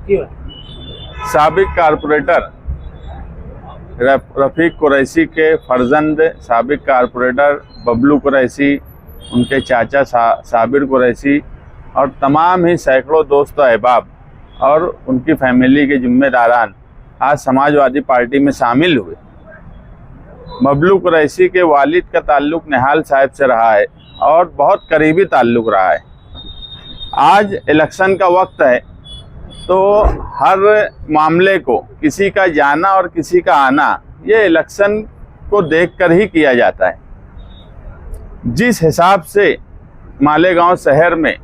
साबिक कारपोरेटर रफीक कुरैशी के फर्जंद साबिक कारपोरेटर बबलू कुरैशी, उनके चाचा साबिर कुरैशी और तमाम ही सैकड़ों दोस्त अहबाब और उनकी फैमिली के जिम्मेदारान आज समाजवादी पार्टी में शामिल हुए। बबलू कुरैशी के वालिद का ताल्लुक़ निहाल साहब से रहा है और बहुत करीबी ताल्लुक़ रहा है। आज इलेक्शन का वक्त है तो हर मामले को, किसी का जाना और किसी का आना, ये इलेक्शन को देखकर ही किया जाता है। जिस हिसाब से मालेगांव शहर में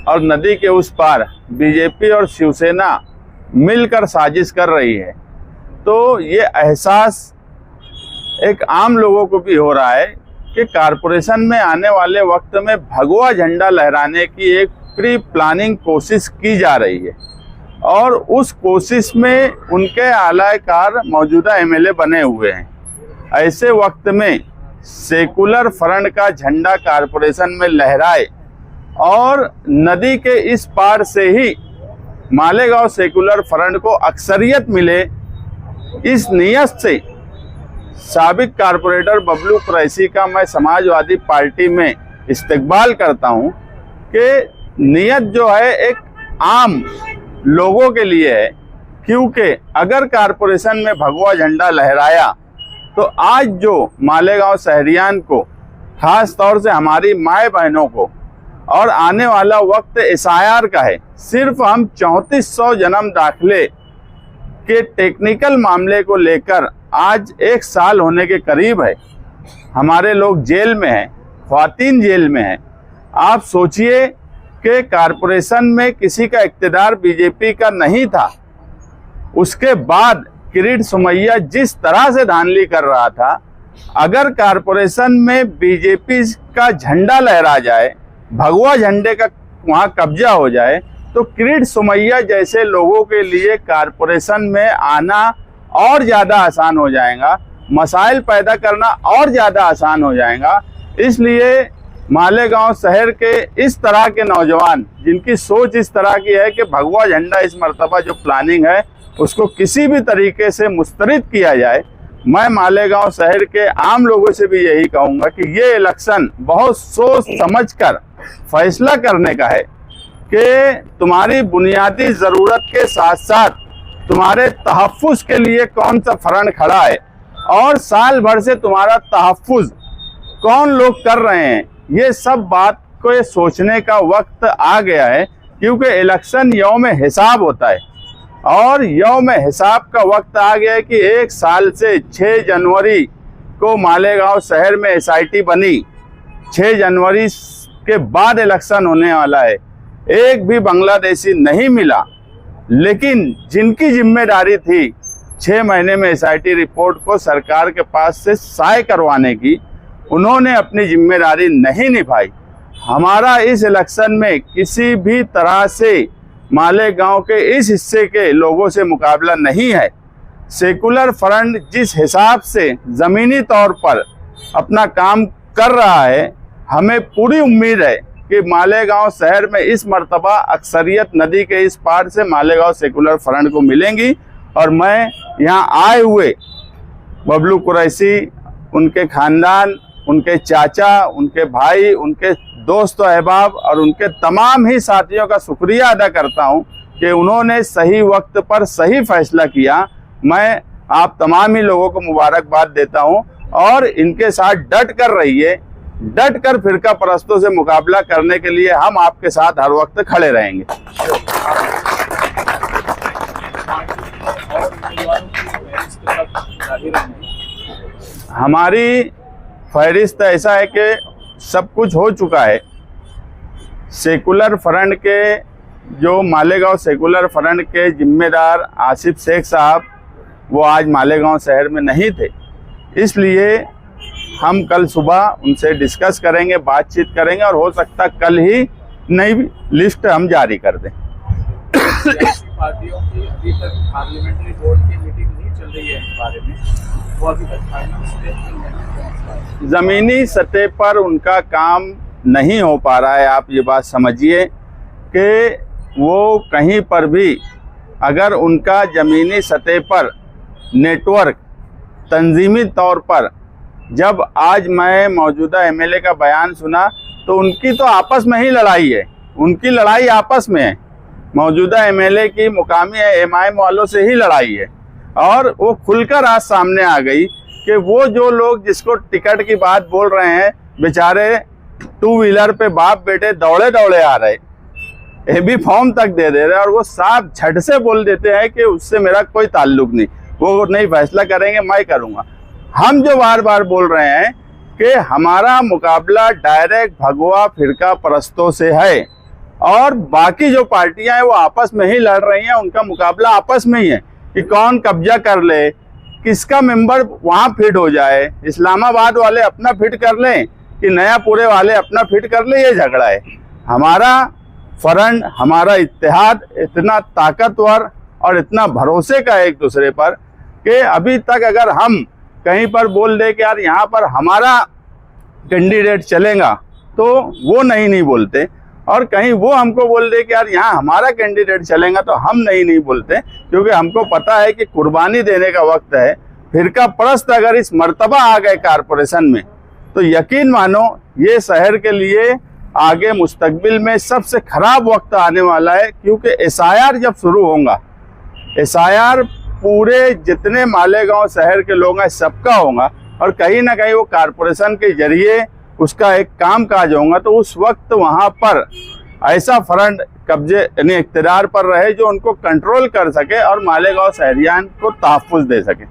और नदी के उस पार बीजेपी और शिवसेना मिलकर साजिश कर रही है, तो ये एहसास एक आम लोगों को भी हो रहा है कि कारपोरेशन में आने वाले वक्त में भगवा झंडा लहराने की एक प्री प्लानिंग कोशिश की जा रही है और उस कोशिश में उनके आलाकार मौजूदा एमएलए बने हुए हैं। ऐसे वक्त में सेकुलर फ्रंट का झंडा कारपोरेशन में लहराए और नदी के इस पार से ही मालेगांव सेकुलर फ्रंट को अक्सरियत मिले, इस नियत से साबिक कारपोरेटर बबलू कुरैशी का मैं समाजवादी पार्टी में इस्तकबाल करता हूं कि नियत जो है एक आम लोगों के लिए है, क्योंकि अगर कारपोरेशन में भगवा झंडा लहराया तो आज जो मालेगांव शहरियान को, खास तौर से हमारी माए बहनों को, और आने वाला वक्त एसआईआर का है। सिर्फ हम 3400 जन्म दाखिले के टेक्निकल मामले को लेकर आज 1 साल होने के करीब है। हमारे लोग जेल में हैं, ख्वातीन जेल में हैं। आप सोचिए कि कारपोरेशन में किसी का इक़्तिदार बीजेपी का नहीं था, उसके बाद किरीट सोमैया जिस तरह से धांधली कर रहा था, अगर कारपोरेशन में बीजेपी का झंडा लहरा जाए, भगवा झंडे का वहाँ कब्जा हो जाए, तो किरीट सोमैया जैसे लोगों के लिए कारपोरेशन में आना और ज़्यादा आसान हो जाएगा, मसाइल पैदा करना और ज़्यादा आसान हो जाएगा। इसलिए मालेगांव शहर के इस तरह के नौजवान जिनकी सोच इस तरह की है कि भगवा झंडा इस मर्तबा जो प्लानिंग है उसको किसी भी तरीके से मुस्तरद किया जाए, मैं मालेगांव शहर के आम लोगों से भी यही कहूँगा कि ये इलेक्शन बहुत सोच समझकर फैसला करने का है कि तुम्हारी बुनियादी ज़रूरत के साथ साथ तुम्हारे तहफ़्फ़ुज़ के लिए कौन सा फ्रंट खड़ा है और साल भर से तुम्हारा तहफ़्फ़ुज़ कौन लोग कर रहे हैं। ये सब बात को सोचने का वक्त आ गया है, क्योंकि इलेक्शन यौम हिसाब होता है और यौम हिसाब का वक्त आ गया है कि 1 साल से 6 जनवरी को मालेगांव शहर में एसआईटी बनी। 6 जनवरी के बाद इलेक्शन होने वाला है। एक भी बांग्लादेशी नहीं मिला, लेकिन जिनकी जिम्मेदारी थी 6 महीने में एसआईटी रिपोर्ट को सरकार के पास से शाये करवाने की, उन्होंने अपनी जिम्मेदारी नहीं निभाई। हमारा इस इलेक्शन में किसी भी तरह से मालेगांव के इस हिस्से के लोगों से मुकाबला नहीं है। सेकुलर फ्रंट जिस हिसाब से ज़मीनी तौर पर अपना काम कर रहा है, हमें पूरी उम्मीद है कि मालेगांव शहर में इस मर्तबा अक्सरियत नदी के इस पार से मालेगांव सेकुलर फ्रंट को मिलेंगी। और मैं यहाँ आए हुए बबलू कुरैशी, उनके ख़ानदान, उनके चाचा, उनके भाई, उनके दोस्त अहबाब और उनके तमाम ही साथियों का शुक्रिया अदा करता हूं कि उन्होंने सही वक्त पर सही फैसला किया। मैं आप तमाम ही लोगों को मुबारकबाद देता हूं और इनके साथ डट कर रहिए। डट कर फिरका परस्तों से मुकाबला करने के लिए हम आपके साथ हर वक्त खड़े रहेंगे। हमारी फहरिस्त ऐसा है कि सब कुछ हो चुका है। सेकुलर फ्रंट के जो मालेगांव सेकुलर फ्रंट के जिम्मेदार आसिफ शेख साहब, वो आज मालेगांव शहर में नहीं थे, इसलिए हम कल सुबह उनसे डिस्कस करेंगे, बातचीत करेंगे और हो सकता कल ही नई लिस्ट हम जारी कर दें। पार्टियों की अभी तक पार्लियामेंट्री बोर्ड की मीटिंग नहीं चल रही है इस बारे में, वो अभी तक फाइनल स्टेज में नहीं। ज़मीनी सतह पर उनका काम नहीं हो पा रहा है। आप ये बात समझिए कि वो कहीं पर भी अगर उनका ज़मीनी सतह पर नेटवर्क तंजीमी तौर पर, जब आज मैं मौजूदा एमएलए का बयान सुना तो उनकी तो आपस में ही लड़ाई है, उनकी लड़ाई आपस में है, मौजूदा एमएलए की मुकामी एमआईएम वालों से ही लड़ाई है। और वो खुलकर आज सामने आ गई कि वो जो लोग जिसको टिकट की बात बोल रहे हैं, बेचारे 2 व्हीलर पे बाप बेटे दौड़े दौड़े आ रहे, ये भी फॉर्म तक दे रहे, और वो साफ झट से बोल देते हैं कि उससे मेरा कोई ताल्लुक नहीं, वो नहीं फैसला करेंगे, मैं करूँगा। हम जो बार बार बोल रहे हैं कि हमारा मुकाबला डायरेक्ट भगवा फिरका परस्तों से है, और बाकी जो पार्टियां हैं वो आपस में ही लड़ रही हैं, उनका मुकाबला आपस में ही है कि कौन कब्जा कर ले, किसका मेंबर वहां फिट हो जाए, इस्लामाबाद वाले अपना फिट कर लें कि नयापुरे वाले अपना फिट कर ले, ये झगड़ा है। हमारा फ्रंट, हमारा इत्तेहाद इतना ताकतवर और इतना भरोसे का एक दूसरे पर कि अभी तक अगर हम कहीं पर बोल दे कि यार यहाँ पर हमारा कैंडिडेट चलेगा तो वो नहीं बोलते, और कहीं वो हमको बोल दे कि यार यहाँ हमारा कैंडिडेट चलेगा तो हम नहीं बोलते, क्योंकि हमको पता है कि कुर्बानी देने का वक्त है। फिरका परस्त अगर इस मर्तबा आ गए कारपोरेशन में तो यकीन मानो ये शहर के लिए आगे मुस्तकबिल में सबसे खराब वक्त आने वाला है, क्योंकि एसआईआर जब शुरू होगा, एसआईआर पूरे जितने मालेगांव शहर के लोग हैं सबका होगा, और कहीं ना कहीं वो कारपोरेशन के जरिए उसका एक काम काज होगा, तो उस वक्त वहाँ पर ऐसा फ्रंट कब्जे यानी इख्तियार पर रहे जो उनको कंट्रोल कर सके और मालेगांव शहरियान को तहफ़्फ़ुज़ दे सके।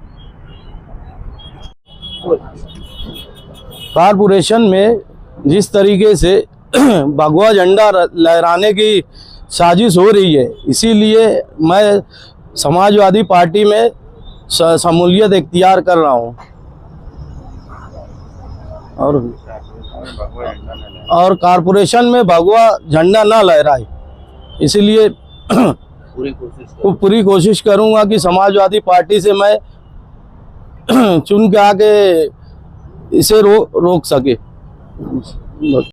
कारपोरेशन में जिस तरीके से भगवा झंडा लहराने की साजिश हो रही है, इसीलिए मैं समाजवादी पार्टी में शमूलियत इख्तियार कर रहा हूँ, और कारपोरेशन में भगवा झंडा ना लहराए, इसलिए पूरी कोशिश करूँगा कि समाजवादी पार्टी से मैं चुन के आके इसे रोक सके।